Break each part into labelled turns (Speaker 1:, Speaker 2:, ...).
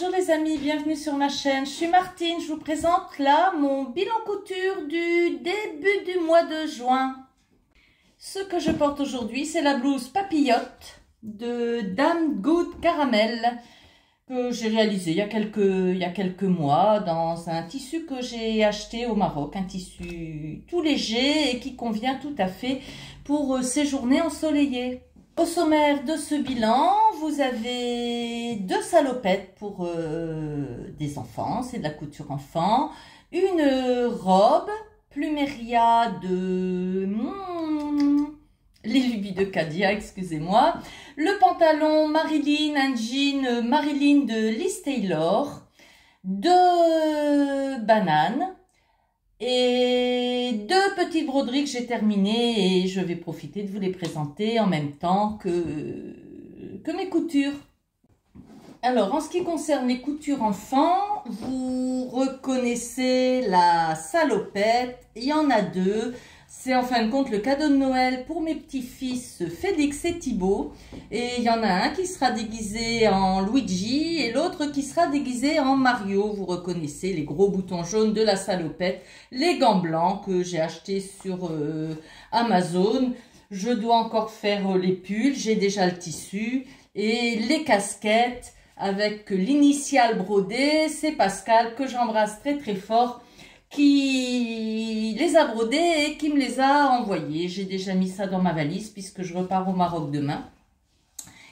Speaker 1: Bonjour les amis, bienvenue sur ma chaîne. Je suis Martine, je vous présente là mon bilan couture du début du mois de juin. Ce que je porte aujourd'hui, c'est la blouse papillote de Dame Good Caramel que j'ai réalisé il y a quelques mois dans un tissu que j'ai acheté au Maroc, un tissu tout léger et qui convient tout à fait pour ces journées ensoleillées. Au sommaire de ce bilan, vous avez deux salopettes pour des enfants, c'est de la couture enfant, une robe Plumeria de les lubies de Cadia, excusez-moi, le pantalon Marilyn, un jean Marilyn de Liz Taylor, deux bananes et deux petites broderies que j'ai terminées et je vais profiter de vous les présenter en même temps que mes coutures. Alors, en ce qui concerne les coutures enfants, vous reconnaissez la salopette, il y en a deux. C'est en fin de compte le cadeau de Noël pour mes petits-fils Félix et Thibaut. Et il y en a un qui sera déguisé en Luigi et l'autre qui sera déguisé en Mario. Vous reconnaissez les gros boutons jaunes de la salopette, les gants blancs que j'ai achetés sur Amazon. Je dois encore faire les pulls, j'ai déjà le tissu et les casquettes avec l'initiale brodée. C'est Pascal que j'embrasse très très fort, qui les a brodés et qui me les a envoyés. J'ai déjà mis ça dans ma valise puisque je repars au Maroc demain.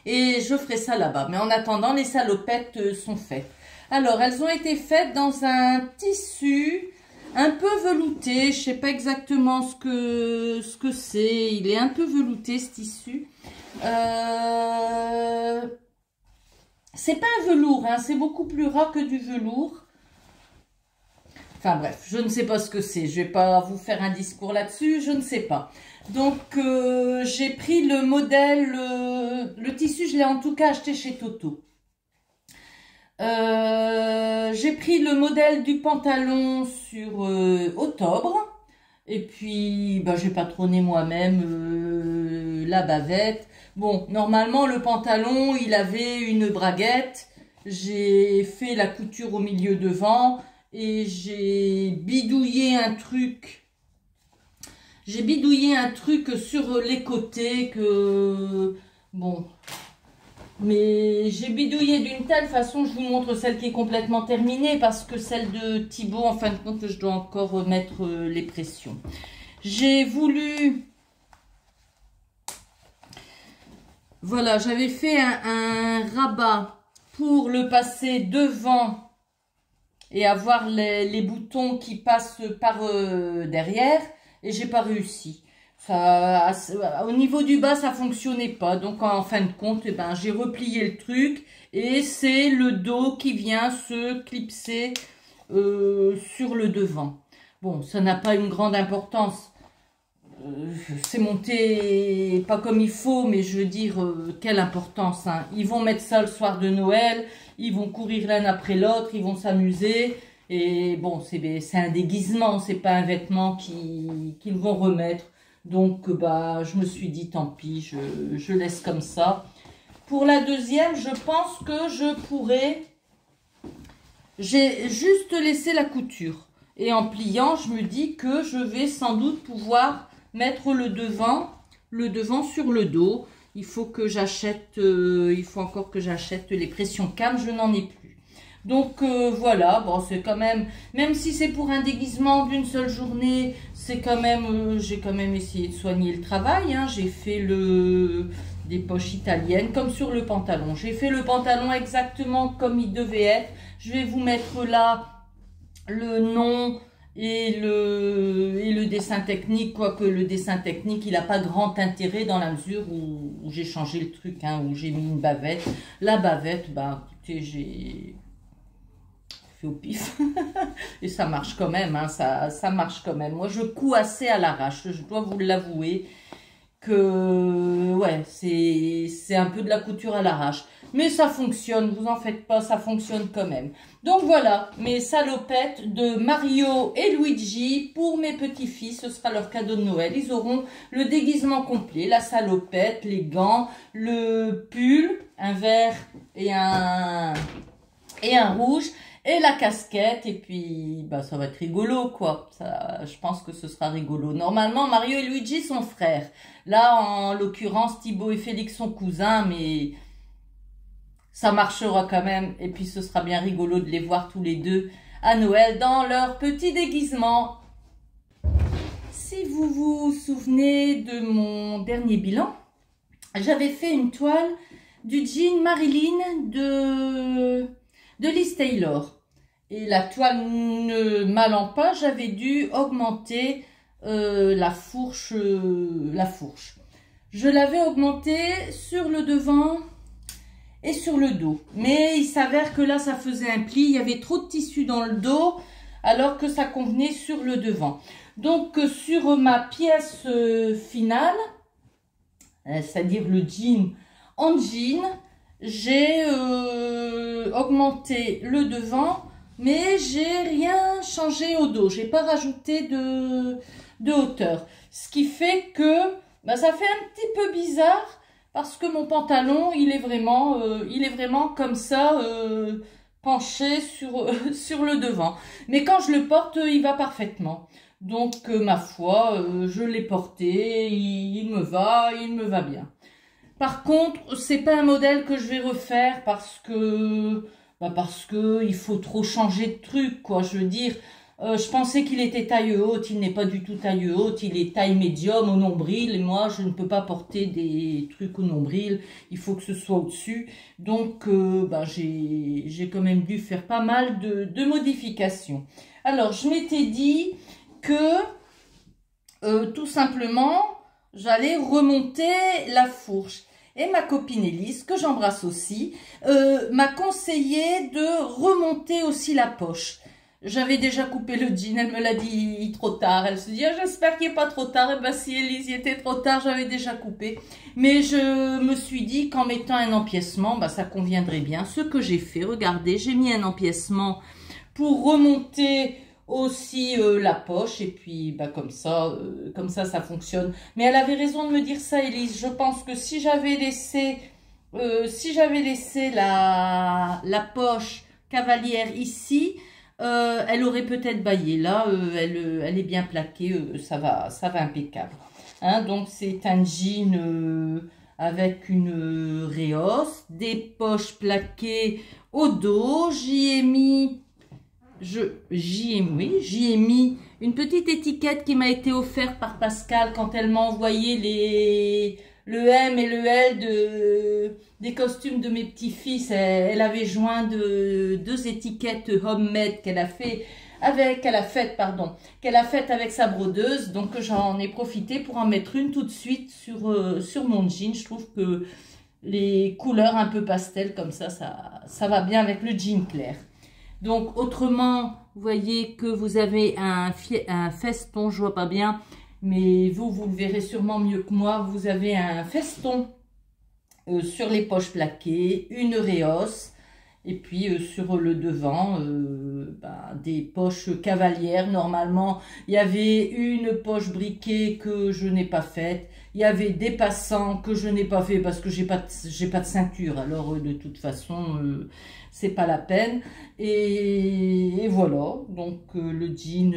Speaker 1: Et je ferai ça là-bas. Mais en attendant, les salopettes sont faites. Alors, elles ont été faites dans un tissu un peu velouté. Je sais pas exactement ce que c'est. Il est un peu velouté, ce tissu. C'est pas un velours, hein, c'est beaucoup plus ras que du velours. Enfin bref, je ne sais pas ce que c'est. Je vais pas vous faire un discours là-dessus, je ne sais pas. Donc j'ai pris le modèle, le tissu, je l'ai en tout cas acheté chez Toto. J'ai pris le modèle du pantalon sur octobre. Et puis, bah, j'ai patronné moi-même la bavette. Bon, normalement, le pantalon, il avait une braguette. J'ai fait la couture au milieu devant. Et j'ai bidouillé un truc. J'ai bidouillé un truc sur les côtés que... Bon. Mais j'ai bidouillé d'une telle façon, je vous montre celle qui est complètement terminée, parce que celle de Thibaut, en fin de compte, je dois encore mettre les pressions. J'ai voulu... Voilà, j'avais fait un rabat pour le passer devant et avoir les boutons qui passent par derrière, et j'ai pas réussi. Ça, au niveau du bas, ça fonctionnait pas. Donc, en fin de compte, eh ben, j'ai replié le truc et c'est le dos qui vient se clipser sur le devant. Bon, ça n'a pas une grande importance. C'est monté pas comme il faut, mais je veux dire, quelle importance, hein. Ils vont mettre ça le soir de Noël, ils vont courir l'un après l'autre, ils vont s'amuser. Et bon, c'est un déguisement, c'est pas un vêtement qu'ils vont remettre. Donc, bah, je me suis dit, tant pis, je laisse comme ça. Pour la deuxième, je pense que je pourrais... J'ai juste laissé la couture. Et en pliant, je me dis que je vais sans doute pouvoir mettre le devant sur le dos. Il faut que j'achète, il faut encore que j'achète les pressions cam, je n'en ai plus. Donc voilà, bon, c'est quand même si c'est pour un déguisement d'une seule journée, c'est quand même, j'ai quand même essayé de soigner le travail, hein. J'ai fait des poches italiennes comme sur le pantalon. J'ai fait le pantalon exactement comme il devait être. Je vais vous mettre là le nom et le dessin technique, quoique le dessin technique, il n'a pas grand intérêt dans la mesure où j'ai changé le truc, hein, où j'ai mis une bavette. La bavette, bah écoutez, j'ai fait au pif et ça marche quand même, hein, ça marche quand même. Moi, je couds assez à l'arrache, je dois vous l'avouer que ouais, c'est un peu de la couture à l'arrache, mais ça fonctionne, vous en faites pas, ça fonctionne quand même. Donc voilà, mes salopettes de Mario et Luigi pour mes petits-fils, ce sera leur cadeau de Noël. Ils auront le déguisement complet, la salopette, les gants, le pull, un vert et un et un rouge et la casquette. Et puis, bah, ça va être rigolo, quoi. Ça, je pense que ce sera rigolo. Normalement, Mario et Luigi sont frères. Là, en l'occurrence, Thibaut et Félix sont cousins, mais ça marchera quand même. Et puis, ce sera bien rigolo de les voir tous les deux à Noël dans leur petit déguisement. Si vous vous souvenez de mon dernier bilan, j'avais fait une toile du jean Marilyn de Liz Taylor. Et la toile ne m'allant pas, j'avais dû augmenter la fourche. Je l'avais augmentée sur le devant et sur le dos. Mais il s'avère que là, ça faisait un pli. Il y avait trop de tissu dans le dos, alors que ça convenait sur le devant. Donc, sur ma pièce finale, c'est-à-dire le jean en jean, j'ai augmenté le devant, mais j'ai rien changé au dos. J'ai pas rajouté de hauteur. Ce qui fait que bah, ça fait un petit peu bizarre parce que mon pantalon, il est vraiment comme ça, penché sur le devant. Mais quand je le porte, il va parfaitement. Donc, ma foi, je l'ai porté, il me va bien. Par contre, c'est pas un modèle que je vais refaire parce que il faut trop changer de truc, quoi. Je veux dire, je pensais qu'il était taille haute, il n'est pas du tout taille haute, il est taille médium au nombril. Et moi, je ne peux pas porter des trucs au nombril, il faut que ce soit au-dessus. Donc, j'ai quand même dû faire pas mal de modifications. Alors, je m'étais dit que tout simplement, j'allais remonter la fourche. Et ma copine Elise, que j'embrasse aussi, m'a conseillé de remonter aussi la poche. J'avais déjà coupé le jean, elle me l'a dit trop tard. Elle se dit, ah, j'espère qu'il n'est pas trop tard. Et bien si Elise, il était trop tard, j'avais déjà coupé. Mais je me suis dit qu'en mettant un empiècement, bah, ça conviendrait bien. Ce que j'ai fait, regardez, j'ai mis un empiècement pour remonter aussi la poche, et puis bah, comme ça ça fonctionne. Mais elle avait raison de me dire ça, Elise. Je pense que si j'avais laissé la poche cavalière ici, elle aurait peut-être baillé. Là, elle est bien plaquée, ça va impeccable. Hein, donc c'est un jean avec une réhausse, des poches plaquées au dos. J'y ai mis une petite étiquette qui m'a été offerte par Pascal quand elle m'a envoyé le M et le L des costumes de mes petits-fils. Elle avait joint deux étiquettes homemade qu'elle a faites avec sa brodeuse. Donc j'en ai profité pour en mettre une tout de suite sur mon jean. Je trouve que les couleurs un peu pastel comme ça va bien avec le jean clair. Donc, autrement, vous voyez que vous avez un feston, je vois pas bien, mais vous le verrez sûrement mieux que moi. Vous avez un feston sur les poches plaquées, une réhausse, et puis sur le devant, des poches cavalières. Normalement, il y avait une poche briquée que je n'ai pas faite. Il y avait des passants que je n'ai pas fait parce que j'ai pas de ceinture. Alors, de toute façon, c'est pas la peine. Et voilà, donc le jean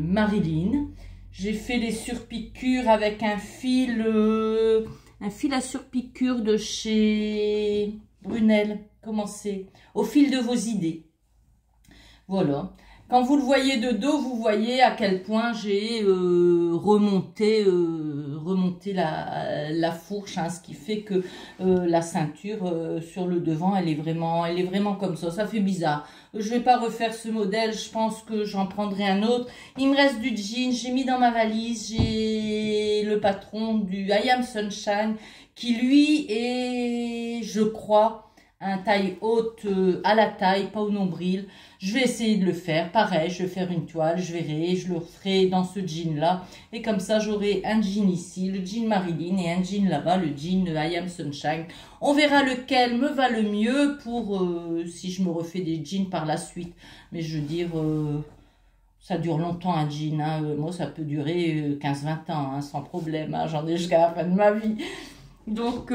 Speaker 1: Marilyn. J'ai fait les surpiqûres avec un fil à surpiqûre de chez Brunel. Comment c'est? Au fil de vos idées. Voilà. Quand vous le voyez de dos, vous voyez à quel point j'ai remonté la fourche, hein, ce qui fait que la ceinture sur le devant, elle est vraiment comme ça. Ça fait bizarre. Je vais pas refaire ce modèle. Je pense que j'en prendrai un autre. Il me reste du jean. J'ai mis dans ma valise. J'ai le patron du I Am Sunshine qui lui est, je crois, un taille haute à la taille, pas au nombril. Je vais essayer de le faire. Pareil, je vais faire une toile, je verrai, je le ferai dans ce jean-là. Et comme ça, j'aurai un jean ici, le jean Marilyn, et un jean là-bas, le jean I Am Sunshine. On verra lequel me va le mieux pour si je me refais des jeans par la suite. Mais je veux dire, ça dure longtemps un jean. Hein. Moi, ça peut durer 15-20 ans, hein, sans problème. Hein. J'en ai jusqu'à la fin de ma vie. Donc,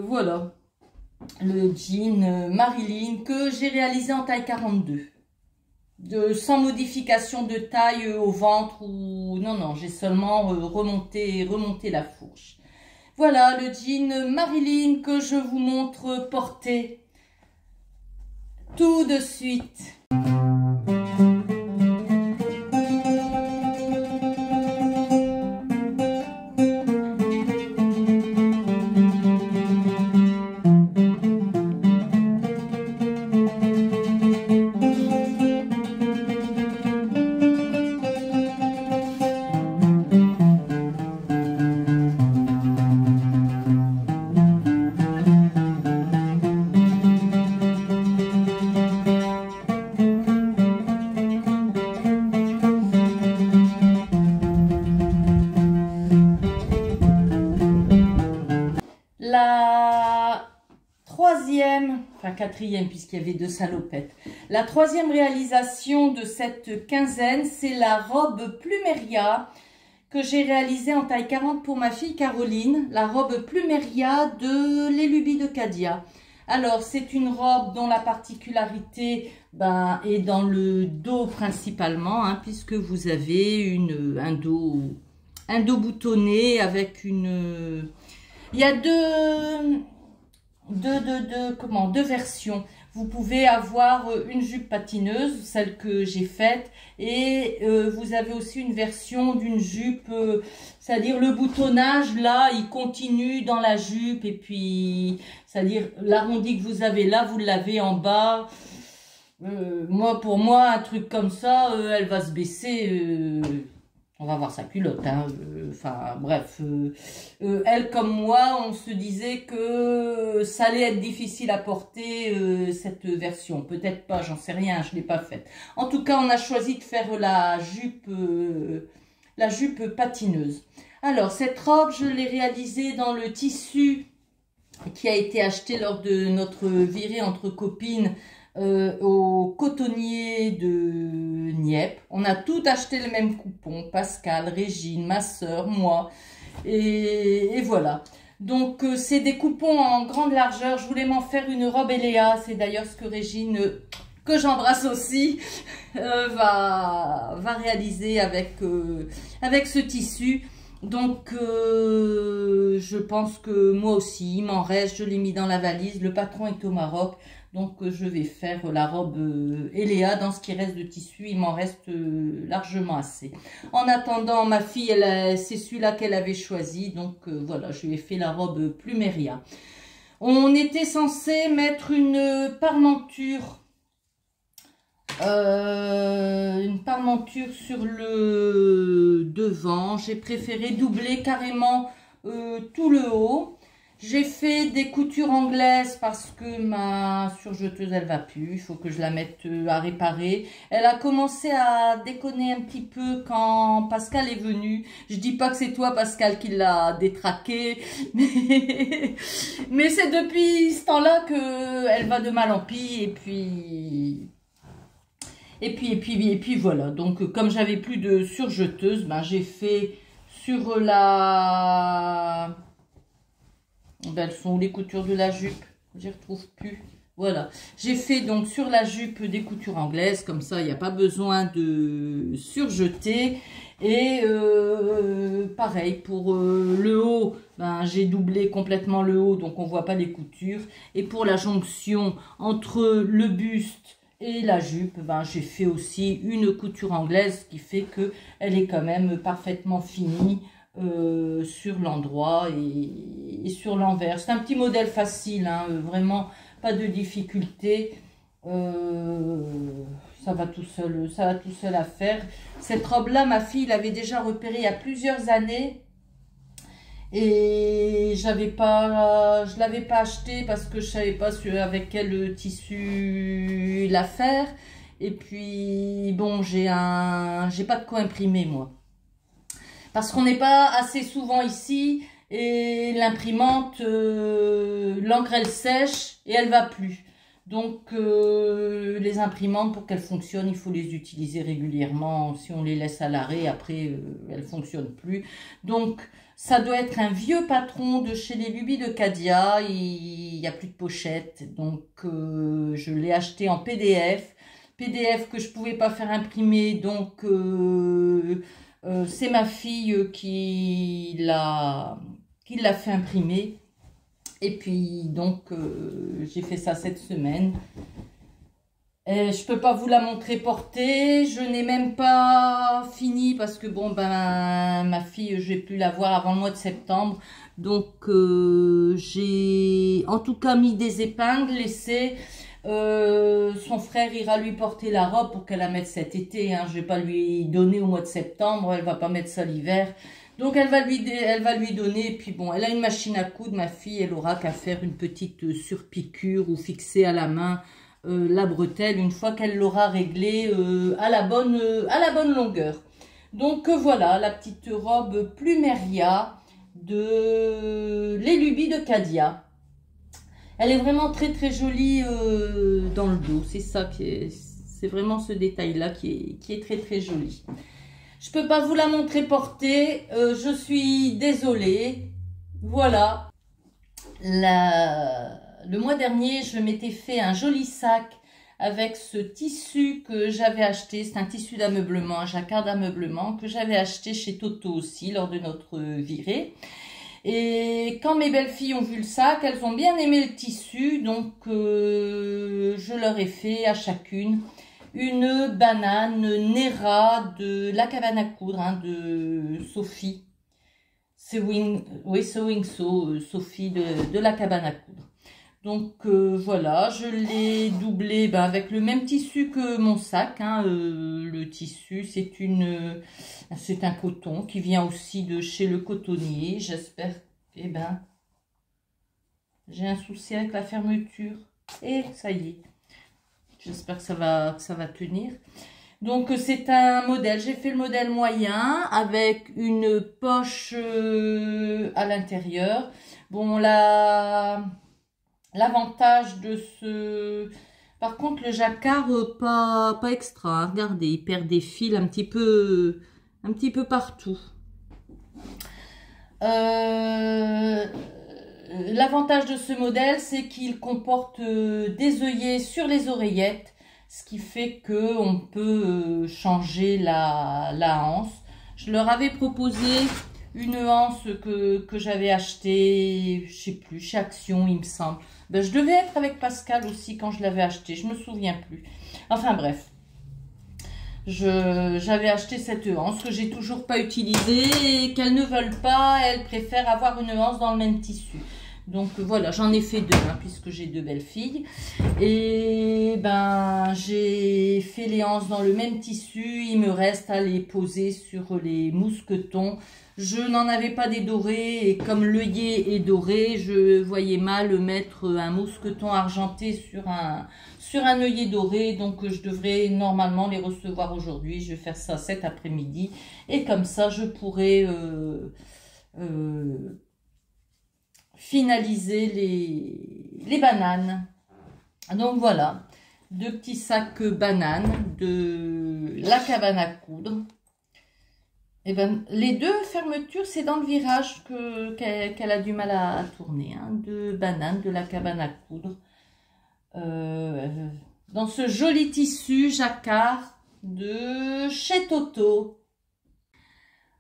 Speaker 1: voilà. le jean Marilyn que j'ai réalisé en taille 42. Sans modification de taille au ventre ou non, j'ai seulement remonté la fourche. Voilà le jean Marilyn que je vous montre porter tout de suite. La troisième, enfin quatrième puisqu'il y avait 2 salopettes. La troisième réalisation de cette quinzaine, c'est la robe Plumeria que j'ai réalisée en taille 40 pour ma fille Caroline. La robe Plumeria de Les Lubies de Cadia. Alors c'est une robe dont la particularité est dans le dos principalement, hein, puisque vous avez un dos boutonné avec une... Il y a deux versions. Vous pouvez avoir une jupe patineuse, celle que j'ai faite, et vous avez aussi une version d'une jupe, c'est-à-dire le boutonnage, là, il continue dans la jupe, et puis, c'est-à-dire l'arrondi que vous avez là, vous l'avez en bas. Pour moi, un truc comme ça, elle va se baisser... on va voir sa culotte, hein. Enfin bref, elle comme moi, on se disait que ça allait être difficile à porter cette version. Peut-être pas, j'en sais rien, je ne l'ai pas faite. En tout cas, on a choisi de faire la jupe patineuse. Alors, cette robe, je l'ai réalisée dans le tissu qui a été acheté lors de notre virée entre copines au cotonnier de Nieppe. On a tout acheté le même coupon, Pascal, Régine, ma soeur, moi, et voilà. Donc c'est des coupons en grande largeur. Je voulais m'en faire une robe Eléa, c'est d'ailleurs ce que Régine, que j'embrasse aussi, va réaliser avec ce tissu. Donc je pense que moi aussi, il m'en reste, je l'ai mis dans la valise, le patron est au Maroc. Donc, je vais faire la robe Eléa. Dans ce qui reste de tissu, il m'en reste largement assez. En attendant, ma fille, c'est celui-là qu'elle avait choisi. Donc, voilà, je lui ai fait la robe Plumeria. On était censé mettre une parmenture sur le devant. J'ai préféré doubler carrément tout le haut. J'ai fait des coutures anglaises parce que ma surjeteuse, elle va plus. Il faut que je la mette à réparer. Elle a commencé à déconner un petit peu quand Pascal est venu. Je dis pas que c'est toi, Pascal, qui l'a détraqué. Mais c'est depuis ce temps-là qu'elle va de mal en pis. Et puis voilà. Donc, comme j'avais plus de surjeteuse, j'ai fait sur la... elles sont les coutures de la jupe, je ne les retrouve plus. Voilà, j'ai fait donc sur la jupe des coutures anglaises, comme ça il n'y a pas besoin de surjeter. Et pareil pour le haut, j'ai doublé complètement le haut, donc on ne voit pas les coutures. Et pour la jonction entre le buste et la jupe, j'ai fait aussi une couture anglaise qui fait qu'elle est quand même parfaitement finie. Sur l'endroit et sur l'envers. C'est un petit modèle facile, hein, vraiment pas de difficulté. Ça va tout seul à faire. Cette robe-là, ma fille l'avait déjà repérée il y a plusieurs années. Et je l'avais pas acheté parce que je savais pas avec quel tissu la faire. Et puis, bon, j'ai pas de quoi imprimer, moi. Parce qu'on n'est pas assez souvent ici et l'imprimante, l'encre elle sèche et elle va plus. Donc les imprimantes, pour qu'elles fonctionnent, il faut les utiliser régulièrement. Si on les laisse à l'arrêt, après elles ne fonctionnent plus. Donc ça doit être un vieux patron de chez Les Lubies de Cadia. il y a plus de pochette. Donc, je l'ai acheté en PDF. PDF que je pouvais pas faire imprimer. Donc, c'est ma fille qui l'a fait imprimer. Et puis, donc, j'ai fait ça cette semaine. Je peux pas vous la montrer portée. Je n'ai même pas fini parce que bon, ben, ma fille, je vais plus la voir avant le mois de septembre. Donc, j'ai en tout cas mis des épingles, laissé. Son frère ira lui porter la robe pour qu'elle la mette cet été. Hein. Je vais pas lui donner au mois de septembre. Elle va pas mettre ça l'hiver. Donc, elle va lui donner. Et puis bon, elle a une machine à coudre. Ma fille, elle aura qu'à faire une petite surpiqûre ou fixer à la main la bretelle une fois qu'elle l'aura réglée à la bonne longueur. Donc voilà, la petite robe Plumeria de Les Lubies de Cadia. Elle est vraiment très très jolie dans le dos. C'est ça c'est vraiment ce détail-là qui est très très joli. Je peux pas vous la montrer portée. Je suis désolée. Voilà. Le mois dernier, je m'étais fait un joli sac avec ce tissu que j'avais acheté. C'est un tissu d'ameublement, un jacquard d'ameublement que j'avais acheté chez Toto aussi lors de notre virée. Et quand mes belles-filles ont vu le sac, elles ont bien aimé le tissu. Donc, je leur ai fait à chacune une banane Nera de la cabane à coudre, hein, de Sophie. Sophie de la cabane à coudre. Donc voilà, je l'ai doublé avec le même tissu que mon sac. Hein, le tissu, c'est un coton qui vient aussi de chez le cotonnier. J'espère, j'ai un souci avec la fermeture. Et ça y est, j'espère que ça va tenir. Donc c'est un modèle, j'ai fait le modèle moyen avec une poche à l'intérieur. Bon, l'avantage de ce... Par contre, le jacquard, pas extra. Hein. Regardez, il perd des fils un petit peu partout. L'avantage de ce modèle, c'est qu'il comporte des œillets sur les oreillettes. Ce qui fait qu'on peut changer la anse. Je leur avais proposé une anse que j'avais achetée, je sais plus, chez Action, il me semble. Ben, je devais être avec Pascal aussi quand je l'avais acheté, je me souviens plus. Enfin bref, j'avais acheté cette anse que j'ai toujours pas utilisée et qu'elles ne veulent pas, elles préfèrent avoir une anse dans le même tissu. Donc voilà, j'en ai fait deux, hein, puisque j'ai deux belles filles. Et ben j'ai fait les anses dans le même tissu. Il me reste à les poser sur les mousquetons. Je n'en avais pas des dorés et comme l'œillet est doré, je voyais mal mettre un mousqueton argenté sur un œillet doré. Donc je devrais normalement les recevoir aujourd'hui. Je vais faire ça cet après-midi. Et comme ça, je pourrai... finaliser les bananes. Donc voilà, deux petits sacs bananes de la cabane à coudre. Et ben les deux fermetures, c'est dans le virage qu'elle a du mal à tourner. Hein, deux bananes de la cabane à coudre. Dans ce joli tissu jacquard de chez Toto.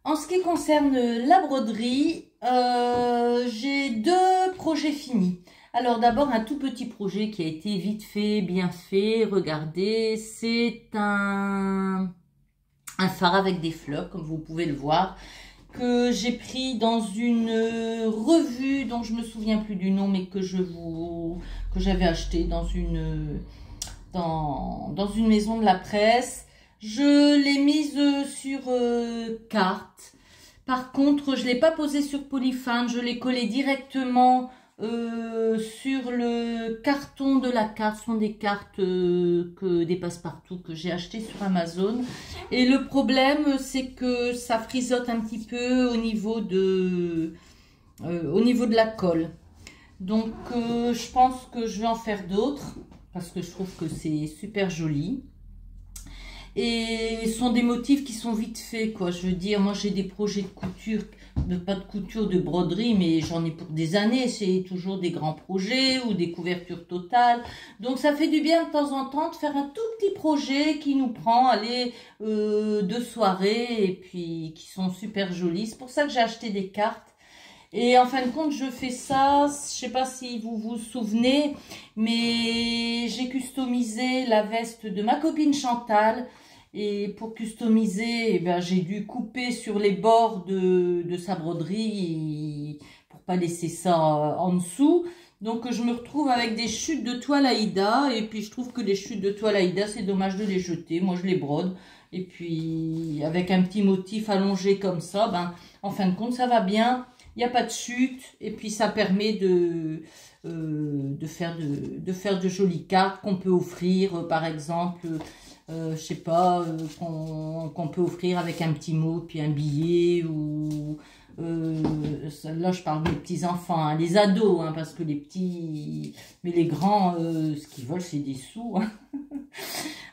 Speaker 1: En ce qui concerne la broderie, j'ai deux projets finis. Alors d'abord un tout petit projet qui a été vite fait, bien fait. Regardez, c'est un phare avec des fleurs, comme vous pouvez le voir, que j'ai pris dans une revue dont je me souviens plus du nom, mais que j'avais acheté dans une maison de la presse. Je l'ai mise sur carte. Par contre, je ne l'ai pas posée sur polyfan. Je l'ai collée directement sur le carton de la carte. Ce sont des cartes des passe-partout que j'ai achetées sur Amazon. Et le problème, c'est que ça frisote un petit peu au niveau de la colle. Donc, je pense que je vais en faire d'autres parce que je trouve que c'est super joli. Et ce sont des motifs qui sont vite faits, quoi. Je veux dire, moi j'ai des projets de couture pas de couture, de broderie, mais j'en ai pour des années. C'est toujours des grands projets ou des couvertures totales. Donc ça fait du bien de temps en temps de faire un tout petit projet qui nous prend, allez, 2 soirées et puis qui sont super jolies. C'est pour ça que j'ai acheté des cartes. Et en fin de compte, je fais ça, je sais pas si vous vous souvenez, mais j'ai customisé la veste de ma copine Chantal. Et pour customiser, eh ben, j'ai dû couper sur les bords de sa broderie pour pas laisser ça en dessous. Donc je me retrouve avec des chutes de toile Aïda. Et puis je trouve que les chutes de toile Aïda, c'est dommage de les jeter. Moi je les brode. Et puis avec un petit motif allongé comme ça, ben, en fin de compte ça va bien. Il n'y a pas de chute et puis ça permet de faire de jolies cartes qu'on peut offrir, par exemple, je sais pas, qu'on peut offrir avec un petit mot, puis un billet, ou là je parle des petits enfants, hein, les ados, hein, parce que les petits, mais les grands, ce qu'ils veulent c'est des sous, hein.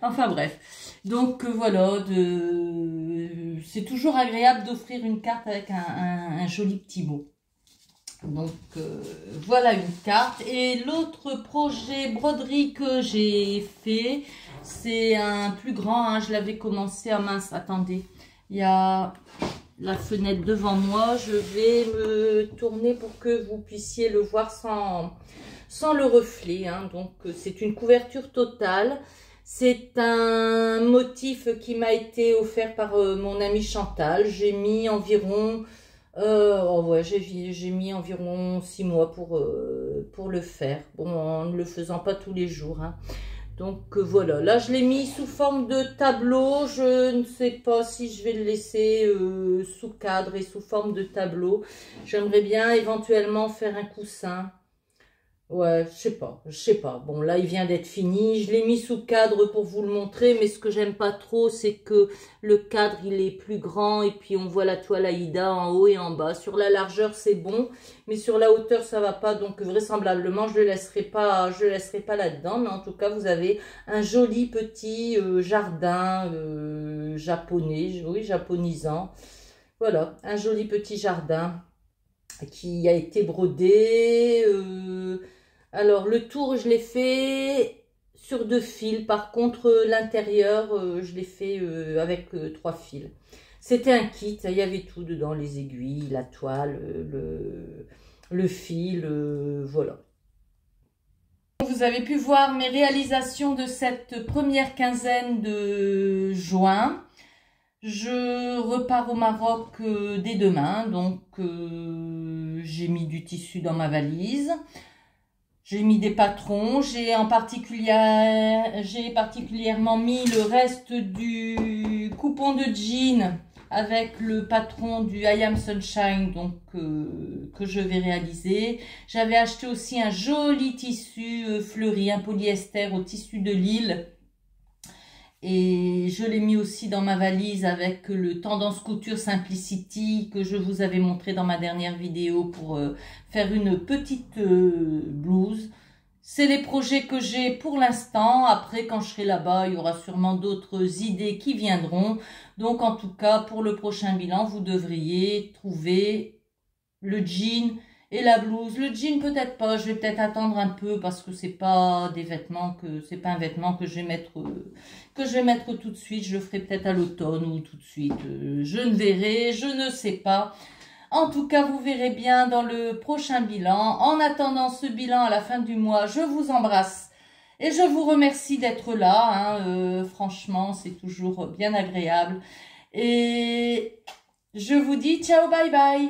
Speaker 1: Enfin bref, donc voilà, c'est toujours agréable d'offrir une carte avec un joli petit mot. Donc voilà une carte. Et l'autre projet broderie que j'ai fait, c'est un plus grand, hein, je l'avais commencé à mince, attendez, il y a la fenêtre devant moi, je vais me tourner pour que vous puissiez le voir sans le reflet, hein. Donc c'est une couverture totale. C'est un motif qui m'a été offert par mon amie Chantal. J'ai mis environ, oh ouais, j'ai mis environ 6 mois pour le faire. Bon, en ne le faisant pas tous les jours, hein. Donc voilà, là je l'ai mis sous forme de tableau. Je ne sais pas si je vais le laisser sous cadre et sous forme de tableau. J'aimerais bien éventuellement faire un coussin. Ouais, je sais pas. Bon, là, il vient d'être fini. Je l'ai mis sous cadre pour vous le montrer, mais ce que j'aime pas trop, c'est que le cadre, il est plus grand et puis on voit la toile Aïda en haut et en bas. Sur la largeur, c'est bon, mais sur la hauteur, ça va pas. Donc, vraisemblablement, je le laisserai pas là-dedans. Mais en tout cas, vous avez un joli petit jardin japonais, oui, japonisant. Voilà, un joli petit jardin qui a été brodé. Alors, le tour, je l'ai fait sur 2 fils. Par contre, l'intérieur, je l'ai fait avec 3 fils. C'était un kit, il y avait tout dedans, les aiguilles, la toile, le fil, voilà. Vous avez pu voir mes réalisations de cette première quinzaine de juin. Je repars au Maroc dès demain, donc j'ai mis du tissu dans ma valise. J'ai mis des patrons, j'ai particulièrement mis le reste du coupon de jean avec le patron du I Am Sunshine, donc que je vais réaliser. J'avais acheté aussi un joli tissu fleuri, un polyester au tissu de Lille. Et je l'ai mis aussi dans ma valise avec le Tendance Couture Simplicity que je vous avais montré dans ma dernière vidéo pour faire une petite blouse. C'est les projets que j'ai pour l'instant. Après, quand je serai là-bas, il y aura sûrement d'autres idées qui viendront. Donc, en tout cas, pour le prochain bilan, vous devriez trouver le jean et la blouse. Le jean, peut-être pas. Je vais peut-être attendre un peu parce que c'est pas un vêtement que je vais mettre tout de suite. Je le ferai peut-être à l'automne ou tout de suite. Je ne verrai, je ne sais pas. En tout cas, vous verrez bien dans le prochain bilan. En attendant ce bilan à la fin du mois, je vous embrasse et je vous remercie d'être là, hein. Franchement, c'est toujours bien agréable. Et je vous dis ciao, bye bye.